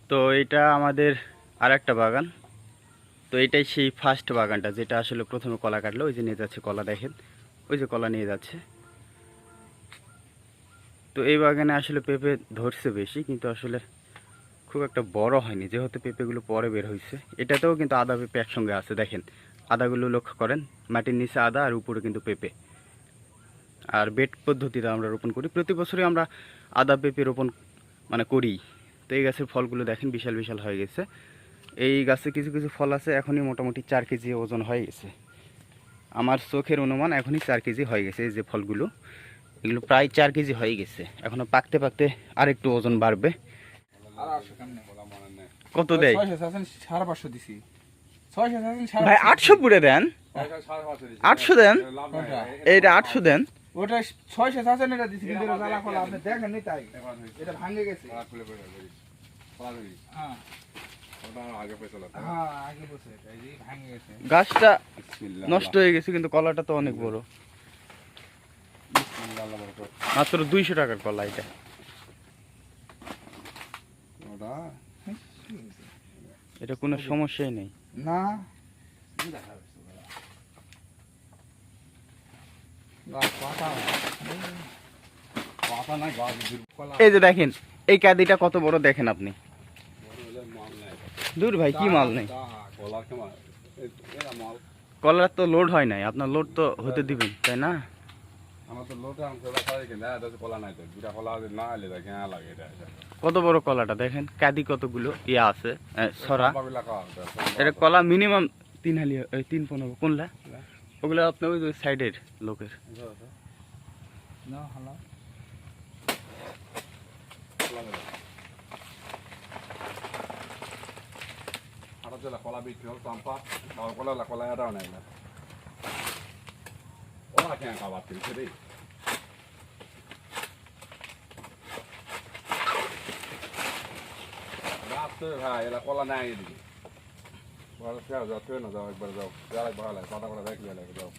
তো এটা আমাদের আর একটা বাগান। তো এটাই সেই ফার্স্ট বাগানটা যেটা আসলে প্রথমে কলা কাটলো। ওই যে নিয়ে যাচ্ছে কলা, দেখেন ওই যে কলা নিয়ে যাচ্ছে। তো এই বাগানে আসলে পেঁপে ধরছে বেশি, কিন্তু আসলে খুব একটা বড় হয়নি, যেহেতু পেঁপেগুলো পরে বের হয়েছে। এটাতেও কিন্তু আদা পেঁপে একসঙ্গে আছে, দেখেন আদাগুলো লক্ষ্য করেন, মাটির নিচে আদা আর উপরে কিন্তু পেঁপে। আর বেড পদ্ধতিতে আমরা রোপণ করি, প্রতি বছরই আমরা আদা পেঁপে রোপণ করি। তো এই গাছের ফলগুলো দেখেন বিশাল বিশাল হয়ে গেছে। এই গাছে কিছু কিছু ফল আছে এখনই মোটামুটি 4 কেজি ওজন হয়ে গেছে। আমার চোখের অনুমান এখনই 4 কেজি হয়ে গেছে। এই যে ফলগুলো, এগুলো প্রায় 4 কেজি হয়ে গেছে। এখনো পাকতে পাকতে আর একটু ওজন বাড়বে। কত দেয় ভাই? 800 পুরে দেন, 800 দেন, এইটা 800 দেন। ওটা 600 আছে না, এটা দিছি কিন্তু এটা জ্বালা কলা আপনি দেখেন নি, তাই এটা ভাঙে গেছে। হ্যাঁ আগে বসে এই যে ভাঙে গেছে। গাছটা নষ্ট হয়ে গেছে, কিন্তু কলাটা তো অনেক বড়। মাত্র 200 টাকার কলা এটা। এটা কোনো সমস্যাই নেই না। এই যে দেখেন এই কাদিটা কত বড়, দেখেন আপনি। দূর ভাই, কি মাল নেই? কলার তো লোড হয় নাই, আপনার লোড তো হতে দিবেন, তাই না? কত বড় কলাটা দেখেন, কাদি কতগুলো ইয়া আছে ছড়া। এটা কলা মিনিমাম 3 হালি, 3-15 কোনলা ওগুলো আপনার ওই সাইডের লোকের। কলা বিক্রি হল চাম্পা কলা এটাও নেই না, ওরা কেন খাবার কিনছে রে? ভাই এলা কলা নেই এদিকে, যাও না, যাও একবার যাও, যাও ভালো পাতা কলা দেখি যাও।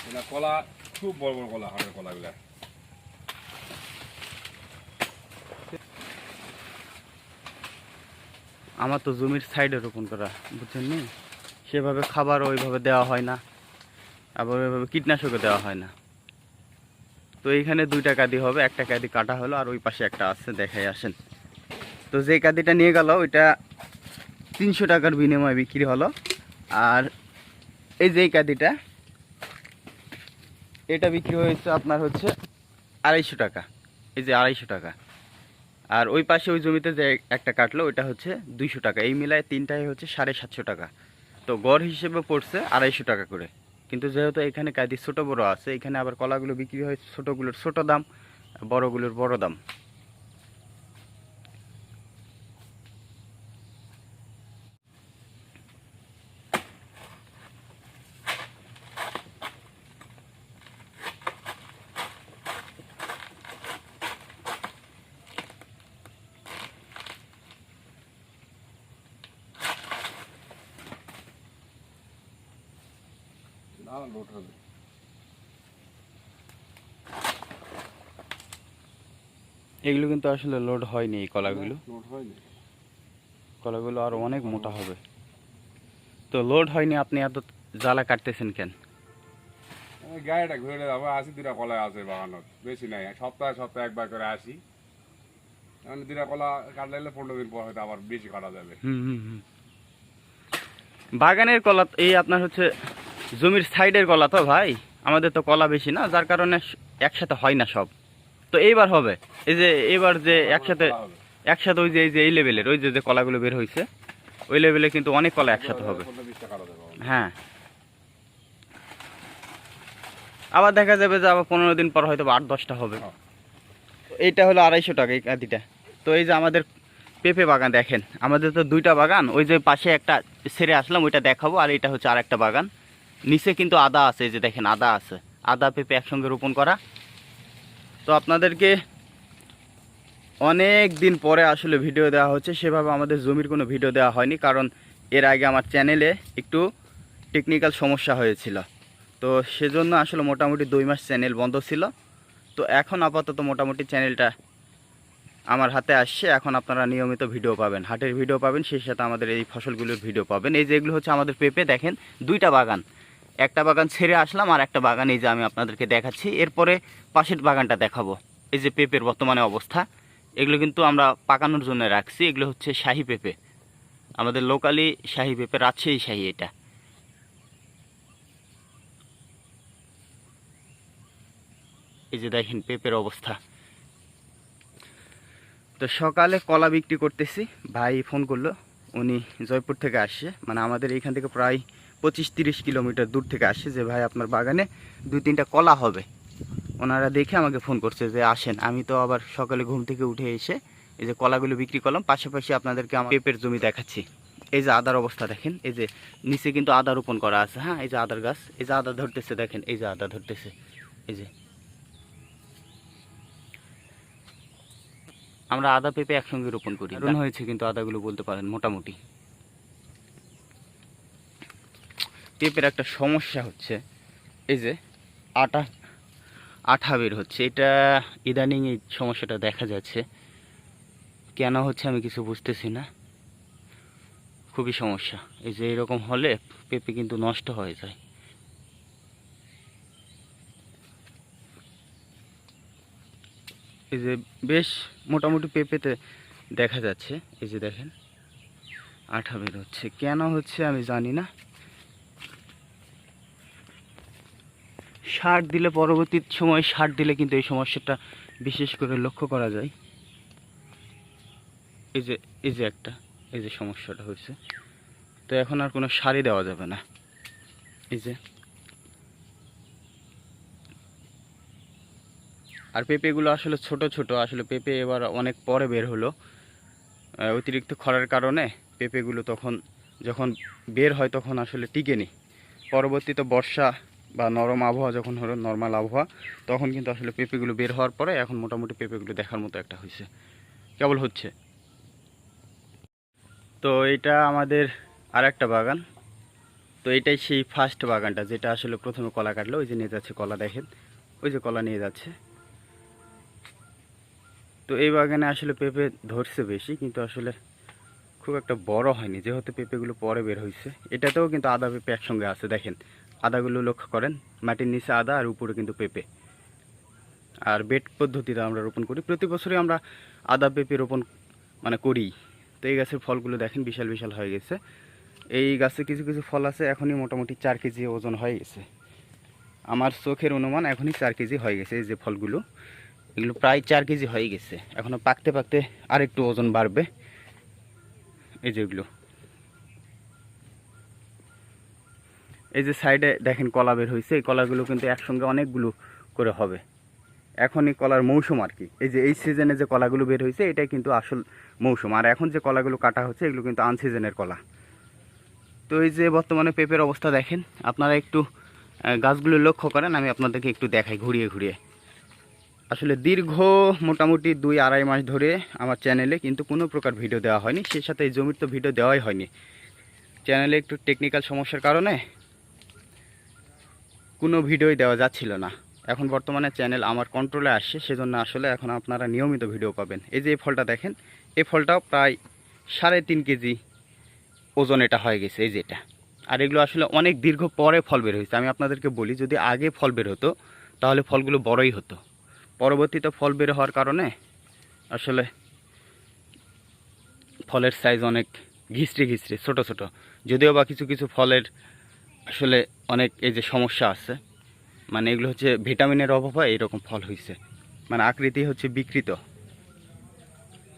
এটা কলা খুব বড় বড় কলা, হাটের কলাগুলা। আমার তো জমির সাইডে রোপণ করা, বুঝছেন নি? সেভাবে খাবার ওইভাবে দেওয়া হয় না, আবার ওইভাবে কীটনাশকও দেওয়া হয় না। তো এইখানে 2টা কাদি হবে, একটা কাদি কাটা হলো আর ওই পাশে একটা আছে, দেখাই আসেন। তো যে কাদিটা নিয়ে গেল ওইটা 300 টাকার বিনিময়ে বিক্রি হলো। আর এই যে কাদিটা, এটা বিক্রি হয়েছে আপনার হচ্ছে 250 টাকা। এই যে 250 টাকা। আর ওই পাশে ওই জমিতে যে একটা কাটলো ওইটা হচ্ছে 200 টাকা। এই মিলায় তিনটাই হচ্ছে 750 টাকা। তো গড় হিসেবে পড়ছে 250 টাকা করে। কিন্তু যেহেতু এখানে কাদি ছোট বড় আছে, এখানে আবার কলাগুলো বিক্রি হয় ছোটগুলোর ছোট দাম, বড়গুলোর বড় দাম। লোড হবে এগুলো কিন্তু আসলে লোড হয়নি, এই কলাগুলো। লোড হয়নি, কলাগুলো আরো অনেক মোটা হবে। তো লোড হয়নি, আপনি এত জ্বালা কাটতেছেন কেন? গাড়িটা ঘুরে যাবো, 2টা কলা আছে বাগানত, বেশি নাই, সপ্তাহে সপ্তাহে একবার করে আসি। এখন 2টা কলা কাটলে 15 দিন পর হয়তো আবার বেশি কাটা যাবে। বাগানের কলা এই আপনার হচ্ছে জমির সাইডের কলা তো ভাই, আমাদের তো কলা বেশি না, যার কারণে একসাথে হয় না সব। তো এইবার হবে, এই যে এবার যে একসাথে একসাথে ওই যে এই লেভেলের ওই যে কলাগুলো বের হয়েছে, ওই লেভেলে কিন্তু অনেক কলা একসাথে হবে। হ্যাঁ, আবার দেখা যাবে যে আবার 15 দিন পর হয়তো 8-10টা হবে। এইটা হলো 250 টাকা এই কাঁদিটা। তো এই যে আমাদের পেঁপে বাগান দেখেন, আমাদের তো 2টা বাগান, ওই যে পাশে একটা ছেড়ে আসলাম ওইটা দেখাবো, আর এটা হচ্ছে আর একটা বাগান। নিচে কিন্তু আদা আছে, এই যে দেখেন আদা আছে, আদা পেঁপে একসঙ্গে রোপণ করা। তো আপনাদেরকে অনেক দিন পরে আসলে ভিডিও দেওয়া হচ্ছে, সেভাবে আমাদের জমির কোনো ভিডিও দেওয়া হয়নি, কারণ এর আগে আমার চ্যানেলে একটু টেকনিক্যাল সমস্যা হয়েছিল। তো সেজন্য আসলে মোটামুটি 2 মাস চ্যানেল বন্ধ ছিল। তো এখন আপাতত মোটামুটি চ্যানেলটা আমার হাতে আসছে। এখন আপনারা নিয়মিত ভিডিও পাবেন, হাটের ভিডিও পাবেন, সেই সাথে আমাদের এই ফসলগুলোর ভিডিও পাবেন। এই যে এগুলো হচ্ছে আমাদের পেঁপে, দেখেন দুইটা বাগান, একটা বাগান ছেড়ে আসলাম আর একটা বাগান এই যে আমি আপনাদেরকে দেখাচ্ছি। এরপরে পাশের বাগানটা দেখাবো। এই যে পেঁপের বর্তমানে অবস্থা, এগুলো কিন্তু আমরা পাকানোর জন্য রাখছি। এগুলো হচ্ছে শাহী পেঁপে, আমাদের লোকালি শাহী পেঁপে, রাজশাহী শাহী। এটা এই যে দেখেন পেঁপের অবস্থা। তো সকালে কলা বিক্রি করতেছি, ভাই ফোন করলো, উনি জয়পুর থেকে আসছে, মানে আমাদের এইখান থেকে প্রায় 25-30 কিলোমিটার দূর থেকে আসছে, যে ভাই আপনার বাগানে 2-3টা কলা হবে। ওনারা দেখে আমাকে ফোন করছে যে আসেন। আমি তো আবার সকালে ঘুম থেকে উঠে এসে এই যে কলাগুলো বিক্রি করলাম, পাশাপাশি আপনাদেরকে আমার পেঁপের জমি দেখাচ্ছি। এই যে আদার অবস্থা দেখেন, এই যে নিচে কিন্তু আদা রোপণ করা আছে। হ্যাঁ, এই যে আদার গাছ, এই যে আদা ধরতেছে, দেখেন এই যে আদা ধরতেছে। এই যে আমরা আদা পেঁপে একসঙ্গে রোপণ করি, দারুণ হয়েছে কিন্তু আদাগুলো বলতে পারেন মোটামুটি। পেঁপের একটা সমস্যা হচ্ছে এই যে আঠা বের হচ্ছে, এটা ইদানিং এই সমস্যাটা দেখা যাচ্ছে। কেন হচ্ছে আমি কিছু বুঝতেছি না, খুবই সমস্যা। এই যে এরকম হলে পেঁপে কিন্তু নষ্ট হয়ে যায়। এই যে বেশ মোটামুটি পেঁপেতে দেখা যাচ্ছে, এই যে দেখেন আঠা বের হচ্ছে, কেন হচ্ছে আমি জানি না। সার দিলে, পরবর্তী সময় সার দিলে কিন্তু এই সমস্যাটা বিশেষ করে লক্ষ্য করা যায়। এই যে একটা এই যে সমস্যাটা হয়েছে, তো এখন আর কোনো সারই দেওয়া যাবে না। এই যে আর পেঁপেগুলো আসলে ছোট ছোট, আসলে পেঁপে এবার অনেক পরে বের হলো। অতিরিক্ত খরার কারণে পেঁপেগুলো তখন যখন বের হয় তখন আসলে টিকেনি। পরবর্তীতে বর্ষা বা নরম আবহাওয়া যখন হলো, নর্মাল আবহাওয়া, তখন কিন্তু আসলে পেঁপেগুলো বের হওয়ার পরে এখন মোটামুটি পেঁপেগুলো দেখার মতো একটা হয়েছে, কেবল হচ্ছে। তো এটা আমাদের আর একটা বাগান। তো এটাই সেই ফার্স্ট বাগানটা, যেটা আসলে প্রথমে কলা কাটলো। ওই যে নিয়ে যাচ্ছে কলা, দেখেন ওই যে কলা নিয়ে যাচ্ছে। তো এই বাগানে আসলে পেঁপে ধরছে বেশি, কিন্তু আসলে খুব একটা বড় হয়নি, যেহেতু পেঁপেগুলো পরে বের হয়েছে। এটাতেও কিন্তু আদা পেঁপে একসঙ্গে আছে, দেখেন আদাগুলো লক্ষ্য করেন, মাটির নিচে আদা আর উপরে কিন্তু পেঁপে। আর বেড পদ্ধতিতে আমরা রোপণ করি, প্রতি বছরই আমরা আদা পেঁপে রোপণ মানে করি। তো এই গাছের ফলগুলো দেখেন বিশাল বিশাল হয়ে গেছে। এই গাছে কিছু কিছু ফল আছে এখনই মোটামুটি 4 কেজি ওজন হয়ে গেছে। আমার চোখের অনুমান এখনই 4 কেজি হয়ে গেছে। এই যে ফলগুলো, এগুলো প্রায় 4 কেজি হয়ে গেছে। এখনও পাকতে পাকতে আর একটু ওজন বাড়বে। এই যেগুলো, এই যে সাইডে দেখেন কলা বের হয়েছে, এই কলাগুলো কিন্তু একসঙ্গে অনেকগুলো করে হবে। এখনই কলার মৌসুম আর কি। এই যে এই সিজনে যে কলাগুলো বের হয়েছে এটাই কিন্তু আসল মৌসুম, আর এখন যে কলাগুলো কাটা হচ্ছে এগুলো কিন্তু আনসিজনের কলা। তো এই যে বর্তমানে পেঁপের অবস্থা দেখেন, আপনারা একটু গাছগুলো লক্ষ্য করেন, আমি আপনাদেরকে একটু দেখাই ঘুরিয়ে ঘুরিয়ে। আসলে দীর্ঘ মোটামুটি 2-2.5 মাস ধরে আমার চ্যানেলে কিন্তু কোনো প্রকার ভিডিও দেওয়া হয়নি, সেই সাথে এই জমির তো ভিডিও দেওয়াই হয়নি। চ্যানেলে একটু টেকনিক্যাল সমস্যার কারণে কোনো ভিডিওই দেওয়া যাচ্ছিল না। এখন বর্তমানে চ্যানেল আমার কন্ট্রোলে আসছে, সেজন্য আসলে এখন আপনারা নিয়মিত ভিডিও পাবেন। এই যে এই ফলটা দেখেন, এই ফলটাও প্রায় 3.5 কেজি ওজন এটা হয়ে গেছে, এই যে এটা। আর এগুলো আসলে অনেক দীর্ঘ পরে ফল বের হয়েছে। আমি আপনাদেরকে বলি, যদি আগে ফল বের হতো তাহলে ফলগুলো বড়ই হতো। পরবর্তীতে ফল বের হওয়ার কারণে আসলে ফলের সাইজ অনেক ঘিসড়ে ঘিসড়ে ছোটো ছোটো, যদিও বা কিছু কিছু ফলের আসলে অনেক এই যে সমস্যা আছে, মানে এগুলো হচ্ছে ভিটামিনের অভাব হয়, এরকম ফল হয়েছে, মানে আকৃতি হচ্ছে বিকৃত।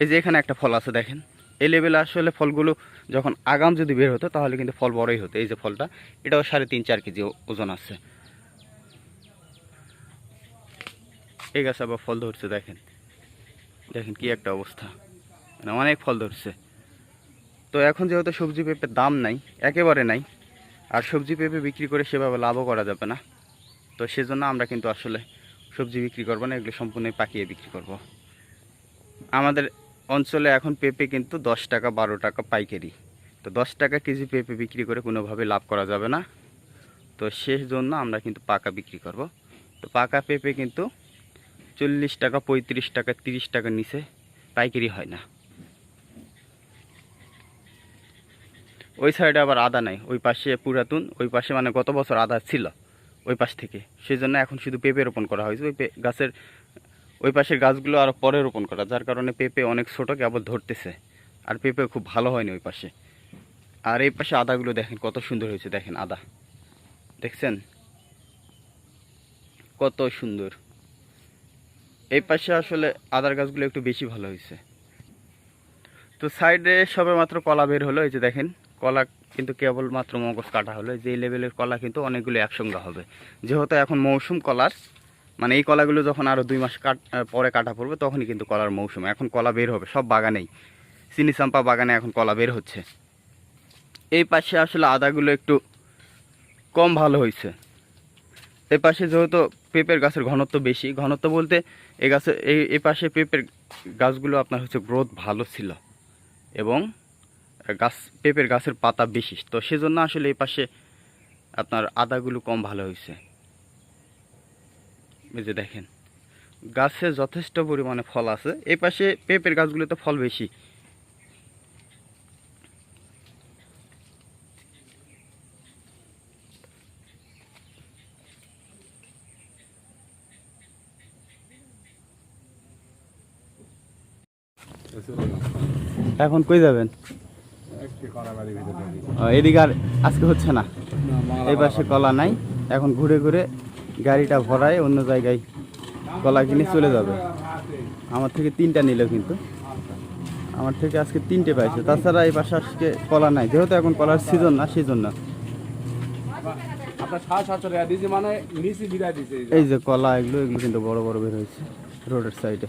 এই যে এখানে একটা ফল আছে দেখেন, এই লেভেলে আসলে ফলগুলো যখন আগাম যদি বের হতো তাহলে কিন্তু ফল বড়ই হতো। এই যে ফলটা, এটাও 3.5-4 কেজি ওজন আছে। এই গাছে আবার ফল ধরছে, দেখেন দেখেন কি একটা অবস্থা, মানে অনেক ফল ধরছে। তো এখন যেহেতু সবজি পেঁপের দাম নাই, একেবারে নাই, আর সবজি পেঁপে বিক্রি করে সেভাবে লাভও করা যাবে না, তো সেজন্য আমরা কিন্তু আসলে সবজি বিক্রি করবো না, এগুলো সম্পূর্ণ পাকিয়ে বিক্রি করব। আমাদের অঞ্চলে এখন পেঁপে কিন্তু 10 টাকা 12 টাকা পাইকারি। তো 10 টাকা কেজি পেঁপে বিক্রি করে কোনোভাবে লাভ করা যাবে না, তো সেই জন্য আমরা কিন্তু পাকা বিক্রি করব। তো পাকা পেঁপে কিন্তু 40 টাকা 35 টাকা 30 টাকার নিচে পাইকারি হয় না। ওই সাইডে আবার আদা নাই, ওই পাশে পুরাতন, ওই পাশে মানে গত বছর আদা ছিল ওই পাশ থেকে, সেই জন্য এখন শুধু পেঁপে রোপণ করা হয়েছে। ওই গাছের ওই পাশের গাছগুলো আরও পরে রোপণ করা, যার কারণে পেঁপে অনেক ছোটো কেবল ধরতেছে, আর পেঁপে খুব ভালো হয়নি ওই পাশে। আর এই পাশে আদাগুলো দেখেন কত সুন্দর হয়েছে, দেখেন আদা দেখছেন কত সুন্দর। এই পাশে আসলে আদার গাছগুলো একটু বেশি ভালো হয়েছে। তো সাইডে সবে মাত্র কলা বের হলো, এই যে দেখেন কলা কিন্তু কেবলমাত্র মগজ কাটা হলো। যে লেভেলের কলা কিন্তু অনেকগুলো একসঙ্গে হবে, যেহেতু এখন মৌসুম কলার, মানে এই কলাগুলো যখন আরও 2 মাস পরে কাটা পড়বে তখনই কিন্তু কলার মৌসুম। এখন কলা বের হবে সব বাগানেই, চিনি চাম্পা বাগানে এখন কলা বের হচ্ছে। এই পাশে আসলে আদাগুলো একটু কম ভালো হয়েছে। এই পাশে যেহেতু পেঁপের গাছের ঘনত্ব বেশি, ঘনত্ব বলতে এই গাছের এই পাশে পেঁপের গাছগুলো আপনার হচ্ছে গ্রোথ ভালো ছিল এবং পেঁপের গাছের পাতা বেশি, তো সেজন্য আসলে এই পাশে আপনার আদাগুলো কম ভালো হয়েছে। এই যে দেখেন গাছে যথেষ্ট পরিমাণে ফল আছে, এই পাশে পেঁপের গাছগুলোতে ফল বেশি। এখন কই যাবেন? এদিকে আর আজকে হচ্ছে না, এই পাশে কলা নাই, এখন ঘুরে ঘুরে গাড়িটা ভরায় অন্য জায়গায় কলা কিনে চলে যাবে। আমার থেকে 3টা নিল, কিন্তু আমার থেকে আজকে 3টে পাইছে। তাছাড়া এই পাশে আজকে কলা নাই, যেহেতু এখন কলার সিজন না, সেই জন্য। এই যে কলা এগুলো কিন্তু বড় বড় বের হয়েছে রোডের সাইডে।